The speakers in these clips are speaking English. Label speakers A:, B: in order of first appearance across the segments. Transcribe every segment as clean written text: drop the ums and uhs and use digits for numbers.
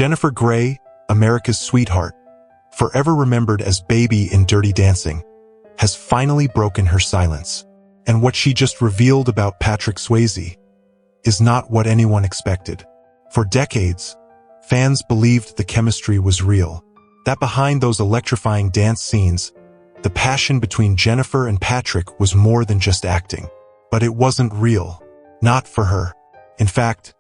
A: Jennifer Grey, America's sweetheart, forever remembered as Baby in Dirty Dancing, has finally broken her silence. And what she just revealed about Patrick Swayze is not what anyone expected. For decades, fans believed the chemistry was real, that behind those electrifying dance scenes, the passion between Jennifer and Patrick was more than just acting. But it wasn't real. Not for her. In fact,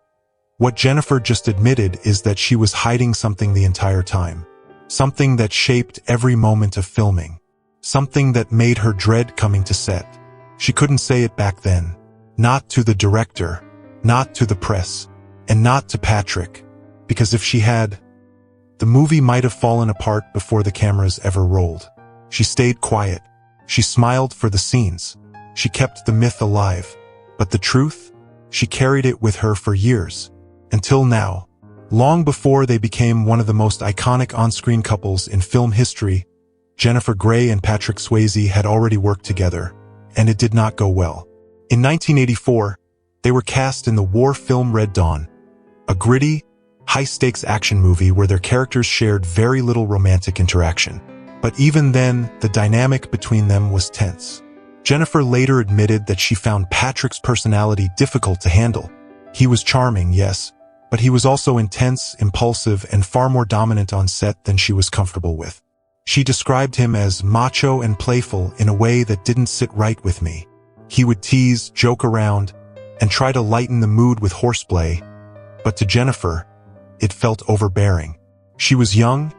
A: what Jennifer just admitted is that she was hiding something the entire time. Something that shaped every moment of filming. Something that made her dread coming to set. She couldn't say it back then. Not to the director, not to the press, and not to Patrick. Because if she had, the movie might have fallen apart before the cameras ever rolled. She stayed quiet. She smiled for the scenes. She kept the myth alive. But the truth? She carried it with her for years. Until now. Long before they became one of the most iconic on-screen couples in film history, Jennifer Grey and Patrick Swayze had already worked together, and it did not go well. In 1984, they were cast in the war film Red Dawn, a gritty, high-stakes action movie where their characters shared very little romantic interaction. But even then, the dynamic between them was tense. Jennifer later admitted that she found Patrick's personality difficult to handle. He was charming, yes, but he was also intense, impulsive, and far more dominant on set than she was comfortable with. She described him as macho and playful in a way that didn't sit right with me. He would tease, joke around, and try to lighten the mood with horseplay, but to Jennifer, it felt overbearing. She was young,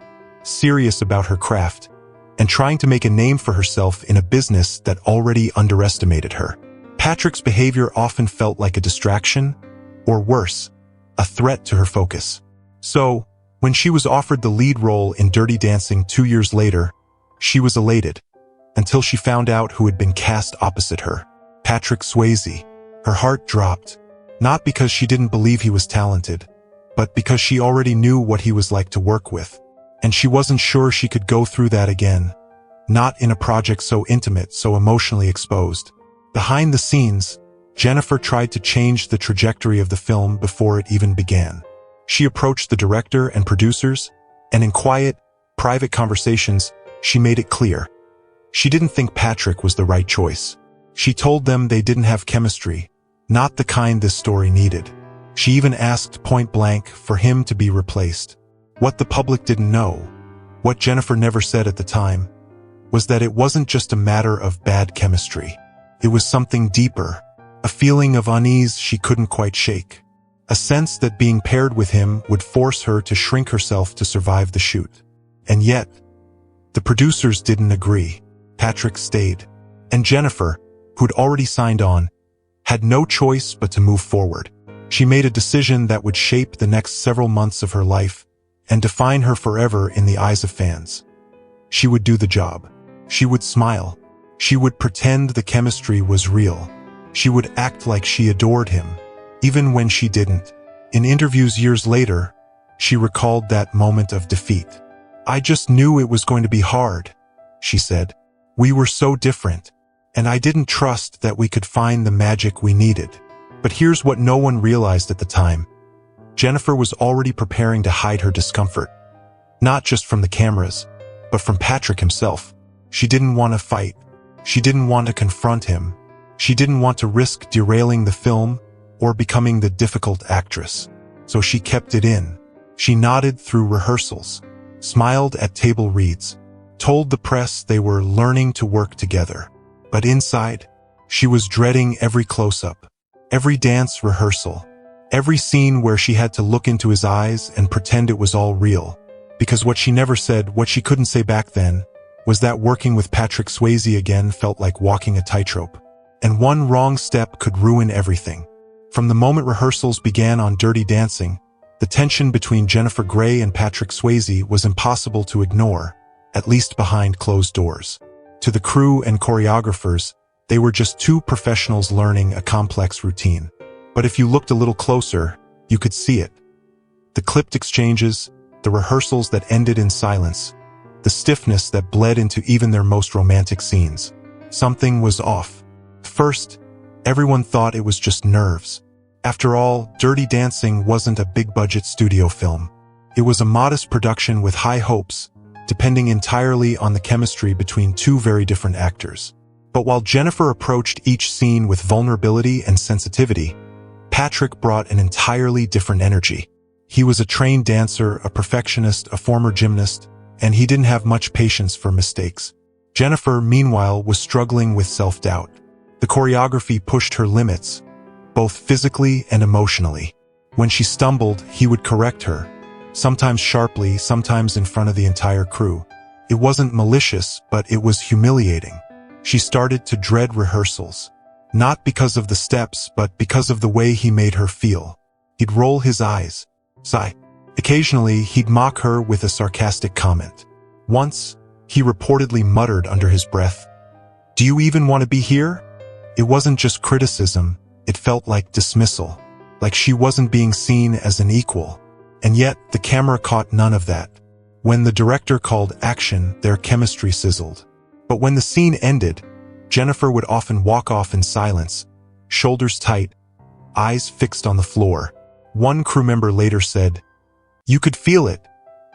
A: serious about her craft, and trying to make a name for herself in a business that already underestimated her. Patrick's behavior often felt like a distraction, or worse, a threat to her focus. So, when she was offered the lead role in Dirty Dancing 2 years later, she was elated, until she found out who had been cast opposite her, Patrick Swayze. Her heart dropped, not because she didn't believe he was talented, but because she already knew what he was like to work with. And she wasn't sure she could go through that again, not in a project so intimate, so emotionally exposed. Behind the scenes, Jennifer tried to change the trajectory of the film before it even began. She approached the director and producers, and in quiet, private conversations, she made it clear. She didn't think Patrick was the right choice. She told them they didn't have chemistry, not the kind this story needed. She even asked point-blank for him to be replaced. What the public didn't know, what Jennifer never said at the time, was that it wasn't just a matter of bad chemistry. It was something deeper, a feeling of unease she couldn't quite shake. A sense that being paired with him would force her to shrink herself to survive the shoot. And yet, the producers didn't agree. Patrick stayed. And Jennifer, who'd already signed on, had no choice but to move forward. She made a decision that would shape the next several months of her life and define her forever in the eyes of fans. She would do the job. She would smile. She would pretend the chemistry was real. She would act like she adored him, even when she didn't. In interviews years later, she recalled that moment of defeat. "I just knew it was going to be hard," she said. "We were so different, and I didn't trust that we could find the magic we needed." But here's what no one realized at the time. Jennifer was already preparing to hide her discomfort, not just from the cameras, but from Patrick himself. She didn't want to fight. She didn't want to confront him. She didn't want to risk derailing the film or becoming the difficult actress. So she kept it in. She nodded through rehearsals, smiled at table reads, told the press they were learning to work together. But inside, she was dreading every close-up, every dance rehearsal, every scene where she had to look into his eyes and pretend it was all real. Because what she never said, what she couldn't say back then, was that working with Patrick Swayze again felt like walking a tightrope. And one wrong step could ruin everything. From the moment rehearsals began on Dirty Dancing, the tension between Jennifer Grey and Patrick Swayze was impossible to ignore, at least behind closed doors. To the crew and choreographers, they were just two professionals learning a complex routine. But if you looked a little closer, you could see it. The clipped exchanges, the rehearsals that ended in silence, the stiffness that bled into even their most romantic scenes. Something was off. First, everyone thought it was just nerves. After all, Dirty Dancing wasn't a big-budget studio film. It was a modest production with high hopes, depending entirely on the chemistry between two very different actors. But while Jennifer approached each scene with vulnerability and sensitivity, Patrick brought an entirely different energy. He was a trained dancer, a perfectionist, a former gymnast, and he didn't have much patience for mistakes. Jennifer, meanwhile, was struggling with self-doubt. The choreography pushed her limits, both physically and emotionally. When she stumbled, he would correct her, sometimes sharply, sometimes in front of the entire crew. It wasn't malicious, but it was humiliating. She started to dread rehearsals, not because of the steps, but because of the way he made her feel. He'd roll his eyes, sigh. Occasionally, he'd mock her with a sarcastic comment. Once, he reportedly muttered under his breath, "Do you even want to be here?" It wasn't just criticism, it felt like dismissal, like she wasn't being seen as an equal. And yet, the camera caught none of that. When the director called action, their chemistry sizzled. But when the scene ended, Jennifer would often walk off in silence, shoulders tight, eyes fixed on the floor. One crew member later said, "You could feel it.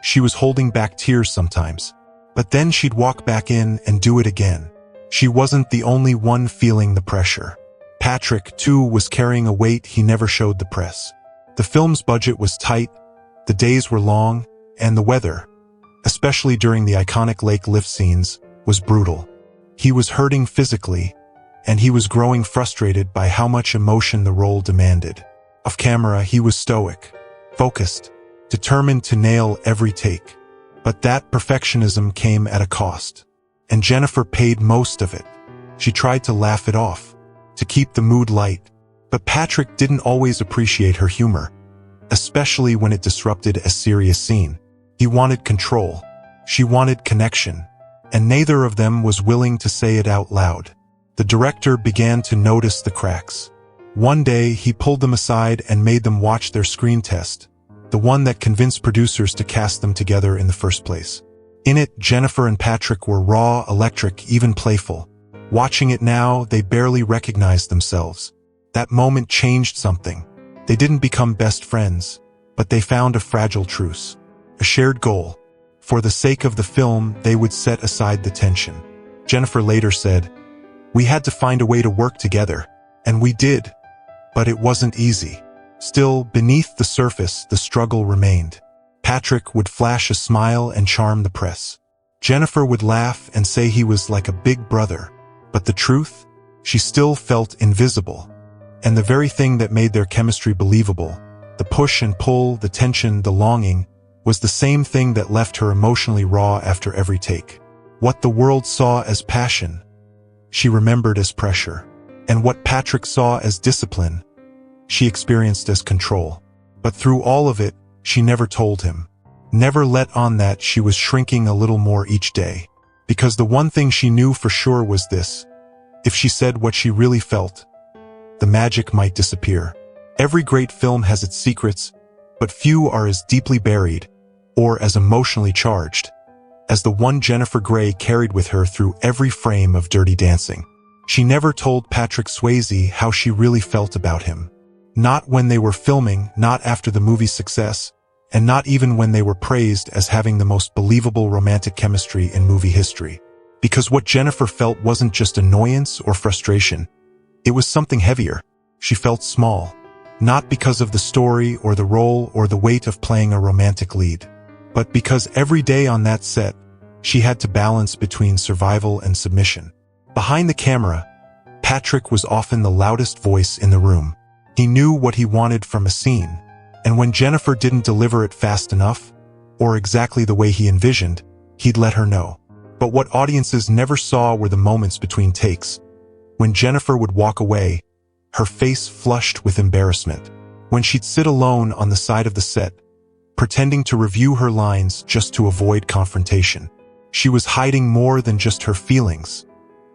A: She was holding back tears sometimes. But then she'd walk back in and do it again." She wasn't the only one feeling the pressure. Patrick, too, was carrying a weight he never showed the press. The film's budget was tight, the days were long, and the weather, especially during the iconic lake lift scenes, was brutal. He was hurting physically, and he was growing frustrated by how much emotion the role demanded. Off camera, he was stoic, focused, determined to nail every take. But that perfectionism came at a cost, and Jennifer paid most of it. She tried to laugh it off, to keep the mood light, but Patrick didn't always appreciate her humor, especially when it disrupted a serious scene. He wanted control, she wanted connection, and neither of them was willing to say it out loud. The director began to notice the cracks. One day, he pulled them aside and made them watch their screen test, the one that convinced producers to cast them together in the first place. In it, Jennifer and Patrick were raw, electric, even playful. Watching it now, they barely recognized themselves. That moment changed something. They didn't become best friends, but they found a fragile truce, a shared goal. For the sake of the film, they would set aside the tension. Jennifer later said, "We had to find a way to work together, and we did. But it wasn't easy." Still, beneath the surface, the struggle remained. Patrick would flash a smile and charm the press. Jennifer would laugh and say he was like a big brother. But the truth? She still felt invisible. And the very thing that made their chemistry believable, the push and pull, the tension, the longing, was the same thing that left her emotionally raw after every take. What the world saw as passion, she remembered as pressure. And what Patrick saw as discipline, she experienced as control. But through all of it, she never told him. Never let on that she was shrinking a little more each day. Because the one thing she knew for sure was this: if she said what she really felt, the magic might disappear. Every great film has its secrets, but few are as deeply buried, or as emotionally charged, as the one Jennifer Grey carried with her through every frame of Dirty Dancing. She never told Patrick Swayze how she really felt about him. Not when they were filming, not after the movie's success, and not even when they were praised as having the most believable romantic chemistry in movie history. Because what Jennifer felt wasn't just annoyance or frustration. It was something heavier. She felt small. Not because of the story or the role or the weight of playing a romantic lead, but because every day on that set, she had to balance between survival and submission. Behind the camera, Patrick was often the loudest voice in the room. He knew what he wanted from a scene, and when Jennifer didn't deliver it fast enough, or exactly the way he envisioned, he'd let her know. But what audiences never saw were the moments between takes. When Jennifer would walk away, her face flushed with embarrassment. When she'd sit alone on the side of the set, pretending to review her lines just to avoid confrontation. She was hiding more than just her feelings.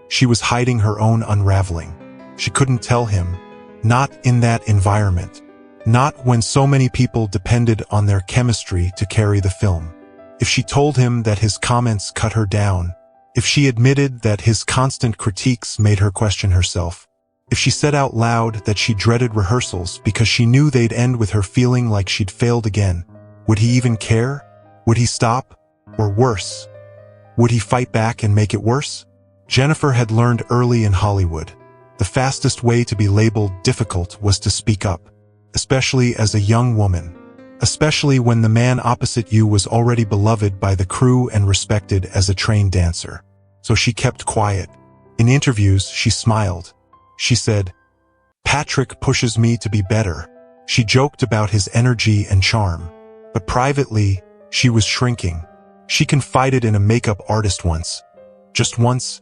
A: She was hiding her own unraveling. She couldn't tell him, not in that environment. Not when so many people depended on their chemistry to carry the film. If she told him that his comments cut her down, if she admitted that his constant critiques made her question herself, if she said out loud that she dreaded rehearsals because she knew they'd end with her feeling like she'd failed again, Would he even care? Would he stop? Or worse, would he fight back and make it worse? Jennifer had learned early in Hollywood. The fastest way to be labeled difficult was to speak up, especially as a young woman, especially when the man opposite you was already beloved by the crew and respected as a trained dancer. So she kept quiet. In interviews, she smiled. She said, "Patrick pushes me to be better." She joked about his energy and charm. But privately, she was shrinking. She confided in a makeup artist just once,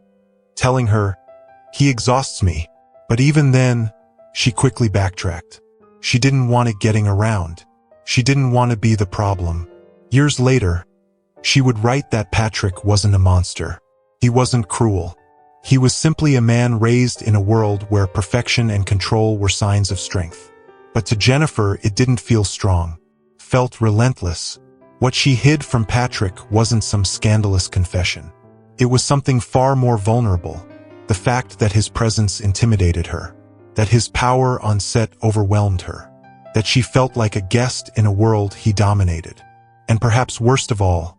A: telling her, "He exhausts me." But even then, she quickly backtracked. She didn't want it getting around. She didn't want to be the problem. Years later, she would write that Patrick wasn't a monster. He wasn't cruel. He was simply a man raised in a world where perfection and control were signs of strength. But to Jennifer, it didn't feel strong. Felt relentless. What she hid from Patrick wasn't some scandalous confession. It was something far more vulnerable. The fact that his presence intimidated her. That his power on set overwhelmed her. That she felt like a guest in a world he dominated. And perhaps worst of all,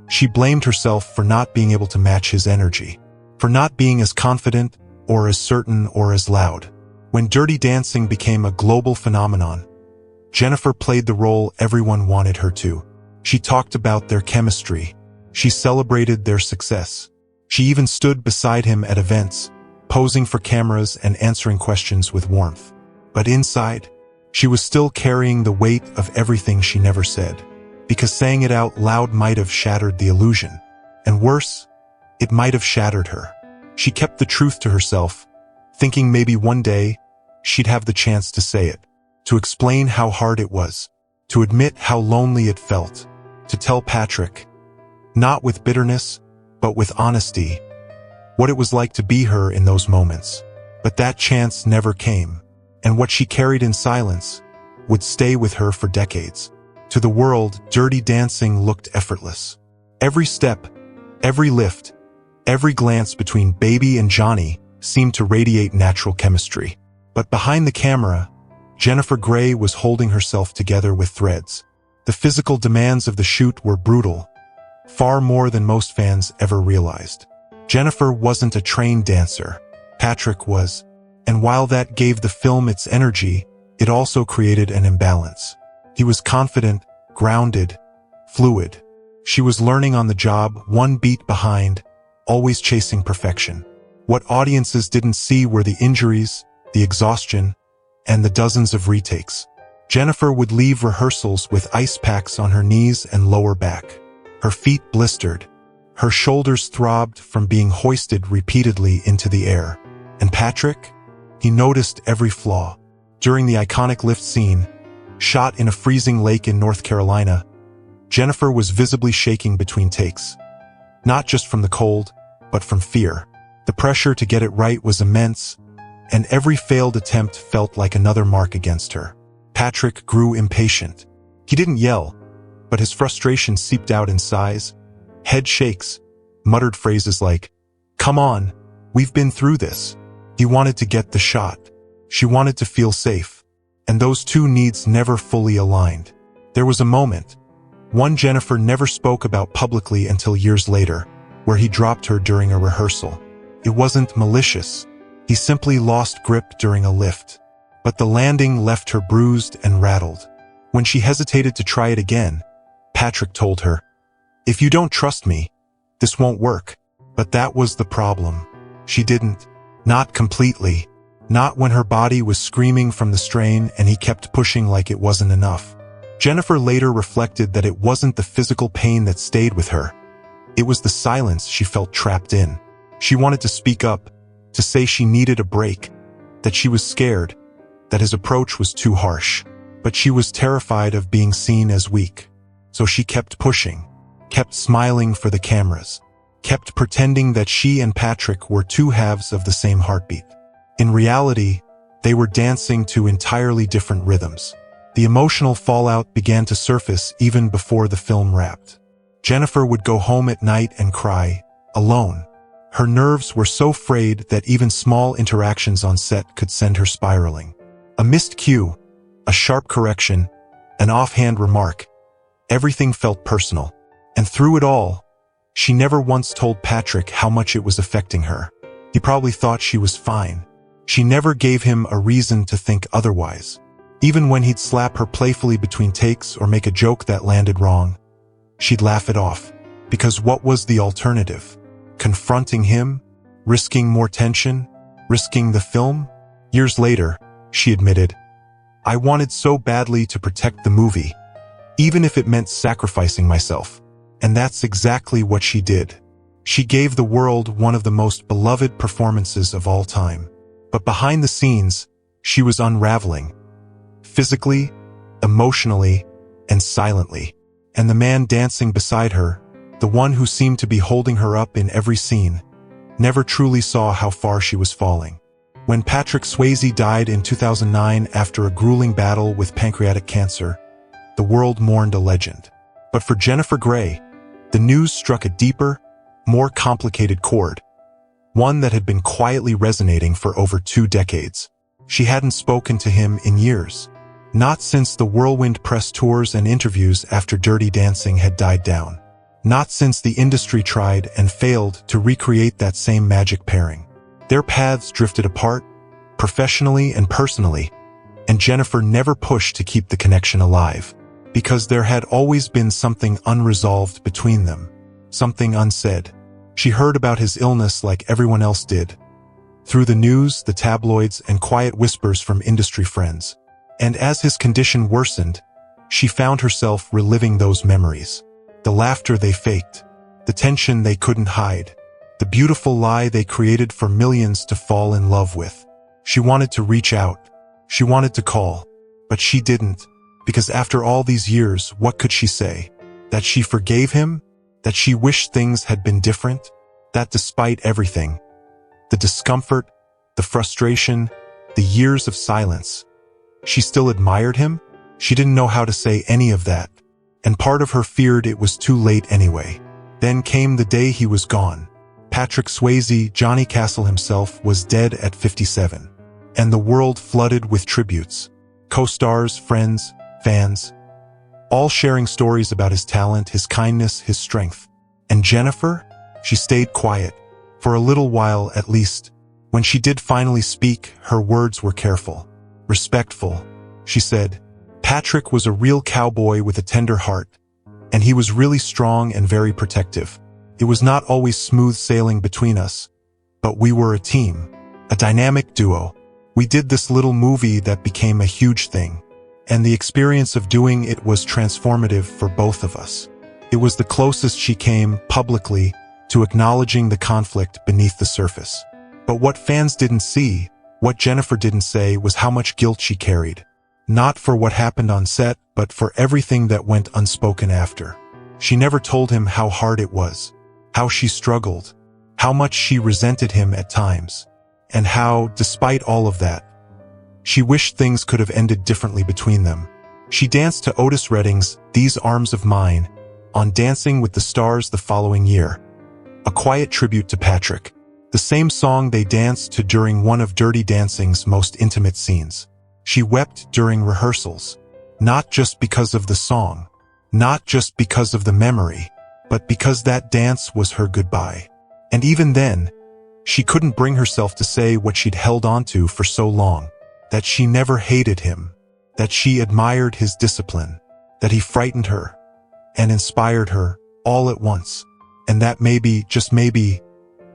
A: she blamed herself for not being able to match his energy. For not being as confident, or as certain, or as loud. When Dirty Dancing became a global phenomenon, Jennifer played the role everyone wanted her to. She talked about their chemistry. She celebrated their success. She even stood beside him at events, posing for cameras and answering questions with warmth. But inside, she was still carrying the weight of everything she never said. Because saying it out loud might have shattered the illusion. And worse, it might have shattered her. She kept the truth to herself, thinking maybe one day she'd have the chance to say it, to explain how hard it was, to admit how lonely it felt, to tell Patrick, not with bitterness, but with honesty, what it was like to be her in those moments. But that chance never came, and what she carried in silence would stay with her for decades. To the world, Dirty Dancing looked effortless. Every step, every lift, every glance between Baby and Johnny seemed to radiate natural chemistry. But behind the camera, Jennifer Grey was holding herself together with threads. The physical demands of the shoot were brutal, far more than most fans ever realized. Jennifer wasn't a trained dancer. Patrick was. And while that gave the film its energy, it also created an imbalance. He was confident, grounded, fluid. She was learning on the job, one beat behind, always chasing perfection. What audiences didn't see were the injuries, the exhaustion, and the dozens of retakes. Jennifer would leave rehearsals with ice packs on her knees and lower back. Her feet blistered. Her shoulders throbbed from being hoisted repeatedly into the air. And Patrick? He noticed every flaw. During the iconic lift scene, shot in a freezing lake in North Carolina, Jennifer was visibly shaking between takes. Not just from the cold, but from fear. The pressure to get it right was immense, and every failed attempt felt like another mark against her. Patrick grew impatient. He didn't yell, but his frustration seeped out in sighs, head shakes, muttered phrases like, "Come on, we've been through this." He wanted to get the shot. She wanted to feel safe. And those two needs never fully aligned. There was a moment, one Jennifer never spoke about publicly until years later, where he dropped her during a rehearsal. It wasn't malicious. He simply lost grip during a lift. But the landing left her bruised and rattled. When she hesitated to try it again, Patrick told her, "If you don't trust me, this won't work." But that was the problem. She didn't. Not completely. Not when her body was screaming from the strain and he kept pushing like it wasn't enough. Jennifer later reflected that it wasn't the physical pain that stayed with her. It was the silence she felt trapped in. She wanted to speak up, to say she needed a break, that she was scared, that his approach was too harsh. But she was terrified of being seen as weak. So she kept pushing, kept smiling for the cameras, kept pretending that she and Patrick were two halves of the same heartbeat. In reality, they were dancing to entirely different rhythms. The emotional fallout began to surface even before the film wrapped. Jennifer would go home at night and cry, alone. Her nerves were so frayed that even small interactions on set could send her spiraling. A missed cue, a sharp correction, an offhand remark, Everything felt personal. And through it all, she never once told Patrick how much it was affecting her. He probably thought she was fine. She never gave him a reason to think otherwise. Even when he'd slap her playfully between takes or make a joke that landed wrong, she'd laugh it off. Because what was the alternative? Confronting him? Risking more tension? Risking the film? Years later, she admitted, "I wanted so badly to protect the movie, even if it meant sacrificing myself." And that's exactly what she did. She gave the world one of the most beloved performances of all time. But behind the scenes, she was unraveling. Physically, emotionally, and silently. And the man dancing beside her, the one who seemed to be holding her up in every scene, never truly saw how far she was falling. When Patrick Swayze died in 2009 after a grueling battle with pancreatic cancer, the world mourned a legend. But for Jennifer Grey, the news struck a deeper, more complicated chord, one that had been quietly resonating for over 2 decades. She hadn't spoken to him in years, not since the whirlwind press tours and interviews after Dirty Dancing had died down, not since the industry tried and failed to recreate that same magic pairing. Their paths drifted apart, professionally and personally, and Jennifer never pushed to keep the connection alive, because there had always been something unresolved between them, something unsaid. She heard about his illness like everyone else did, through the news, the tabloids, and quiet whispers from industry friends. And as his condition worsened, she found herself reliving those memories. The laughter they faked, the tension they couldn't hide, the beautiful lie they created for millions to fall in love with. She wanted to reach out. She wanted to call. But she didn't, because after all these years, what could she say? That she forgave him? That she wished things had been different? That despite everything, the discomfort, the frustration, the years of silence, she still admired him? She didn't know how to say any of that. And part of her feared it was too late anyway. Then came the day he was gone. Patrick Swayze, Johnny Castle himself, was dead at 57. And the world flooded with tributes. Co-stars, friends, fans, all sharing stories about his talent, his kindness, his strength. And Jennifer? She stayed quiet, for a little while at least. When she did finally speak, her words were careful, respectful. She said, "Patrick was a real cowboy with a tender heart, and he was really strong and very protective. It was not always smooth sailing between us, but we were a team, a dynamic duo. We did this little movie that became a huge thing. And the experience of doing it was transformative for both of us." It was the closest she came, publicly, to acknowledging the conflict beneath the surface. But what fans didn't see, what Jennifer didn't say, was how much guilt she carried. Not for what happened on set, but for everything that went unspoken after. She never told him how hard it was, how she struggled, how much she resented him at times, and how, despite all of that, she wished things could have ended differently between them. She danced to Otis Redding's "These Arms of Mine" on Dancing with the Stars the following year, a quiet tribute to Patrick, the same song they danced to during one of Dirty Dancing's most intimate scenes. She wept during rehearsals, not just because of the song, not just because of the memory, but because that dance was her goodbye. And even then, she couldn't bring herself to say what she'd held onto for so long. That she never hated him, that she admired his discipline, that he frightened her and inspired her all at once, and that maybe, just maybe,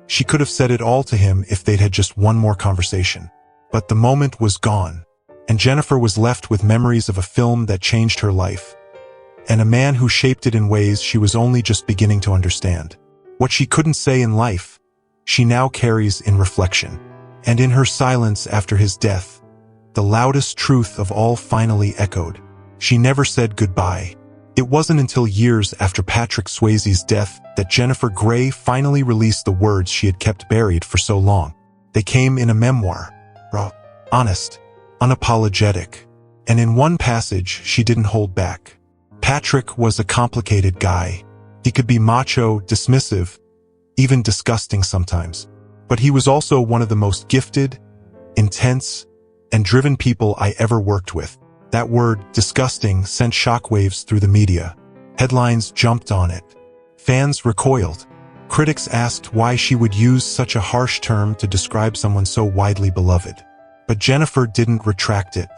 A: she could have said it all to him if they'd had just one more conversation. But the moment was gone, and Jennifer was left with memories of a film that changed her life, and a man who shaped it in ways she was only just beginning to understand. What she couldn't say in life, she now carries in reflection. And in her silence after his death, the loudest truth of all finally echoed. She never said goodbye. It wasn't until years after Patrick Swayze's death that Jennifer Grey finally released the words she had kept buried for so long. They came in a memoir, raw, honest, unapologetic, and in one passage she didn't hold back. Patrick was a complicated guy. He could be macho, dismissive, even disgusting sometimes. But he was also one of the most gifted, intense, and driven people I ever worked with. That word, disgusting, sent shockwaves through the media. Headlines jumped on it. Fans recoiled. Critics asked why she would use such a harsh term to describe someone so widely beloved. But Jennifer didn't retract it.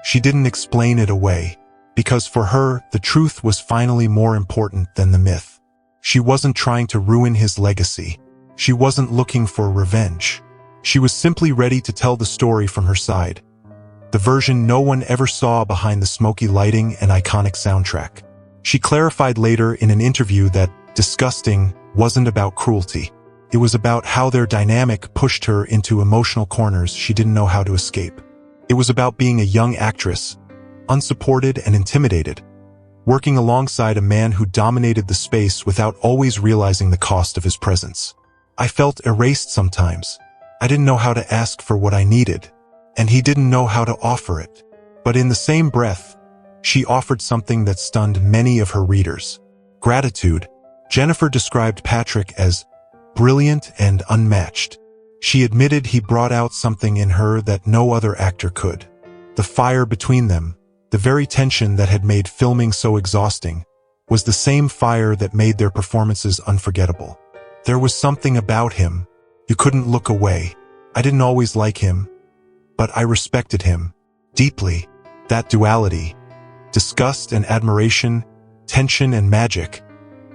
A: She didn't explain it away, because for her, the truth was finally more important than the myth. She wasn't trying to ruin his legacy. She wasn't looking for revenge. She was simply ready to tell the story from her side, the version no one ever saw behind the smoky lighting and iconic soundtrack. She clarified later in an interview that disgusting wasn't about cruelty. It was about how their dynamic pushed her into emotional corners she didn't know how to escape. It was about being a young actress, unsupported and intimidated, working alongside a man who dominated the space without always realizing the cost of his presence. I felt erased sometimes. I didn't know how to ask for what I needed, and he didn't know how to offer it. But in the same breath, she offered something that stunned many of her readers: gratitude. Jennifer described Patrick as brilliant and unmatched. She admitted he brought out something in her that no other actor could. The fire between them, the very tension that had made filming so exhausting, was the same fire that made their performances unforgettable. There was something about him. You couldn't look away. I didn't always like him, but I respected him deeply. That duality, disgust and admiration, tension and magic,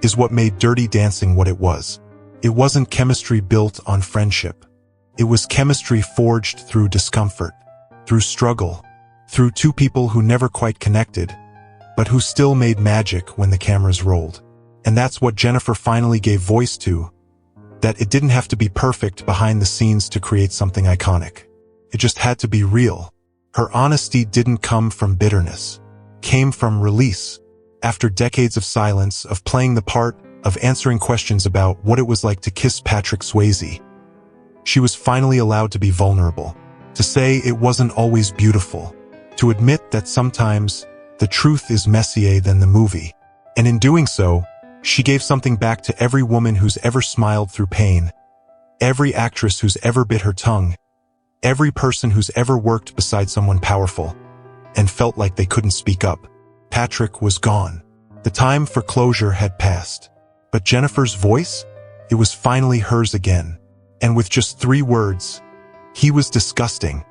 A: is what made Dirty Dancing what it was. It wasn't chemistry built on friendship. It was chemistry forged through discomfort, through struggle, through two people who never quite connected, but who still made magic when the cameras rolled. And that's what Jennifer finally gave voice to, that it didn't have to be perfect behind the scenes to create something iconic. It just had to be real. Her honesty didn't come from bitterness. It came from release. After decades of silence, of playing the part, of answering questions about what it was like to kiss Patrick Swayze, she was finally allowed to be vulnerable, to say it wasn't always beautiful, to admit that sometimes the truth is messier than the movie. And in doing so, she gave something back to every woman who's ever smiled through pain, every actress who's ever bit her tongue, every person who's ever worked beside someone powerful and felt like they couldn't speak up. Patrick was gone. The time for closure had passed. But Jennifer's voice? It was finally hers again. And with just 3 words, he was disgusting,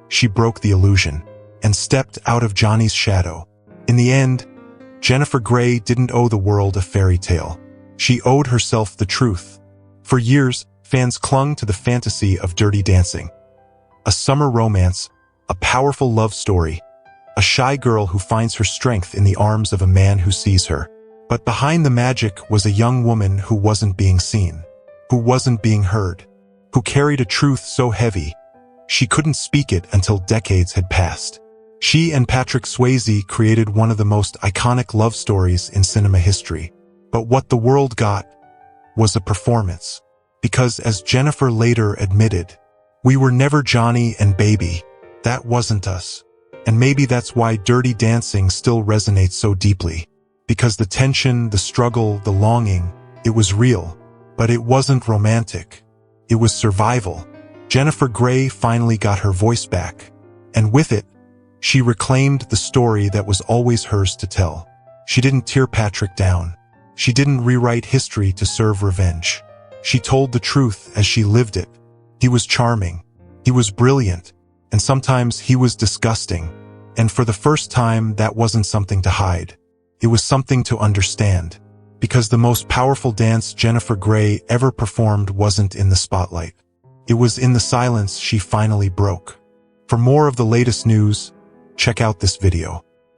A: she broke the illusion and stepped out of Johnny's shadow. In the end, Jennifer Grey didn't owe the world a fairy tale. She owed herself the truth. For years, fans clung to the fantasy of Dirty Dancing. A summer romance, a powerful love story, a shy girl who finds her strength in the arms of a man who sees her. But behind the magic was a young woman who wasn't being seen, who wasn't being heard, who carried a truth so heavy, she couldn't speak it until decades had passed. She and Patrick Swayze created one of the most iconic love stories in cinema history. But what the world got was a performance. Because as Jennifer later admitted, we were never Johnny and Baby. That wasn't us. And maybe that's why Dirty Dancing still resonates so deeply. Because the tension, the struggle, the longing, it was real. But it wasn't romantic. It was survival. Jennifer Grey finally got her voice back. And with it, she reclaimed the story that was always hers to tell. She didn't tear Patrick down. She didn't rewrite history to serve revenge. She told the truth as she lived it. He was charming. He was brilliant. And sometimes he was disgusting. And for the first time, that wasn't something to hide. It was something to understand. Because the most powerful dance Jennifer Grey ever performed wasn't in the spotlight. It was in the silence she finally broke. For more of the latest news, check out this video.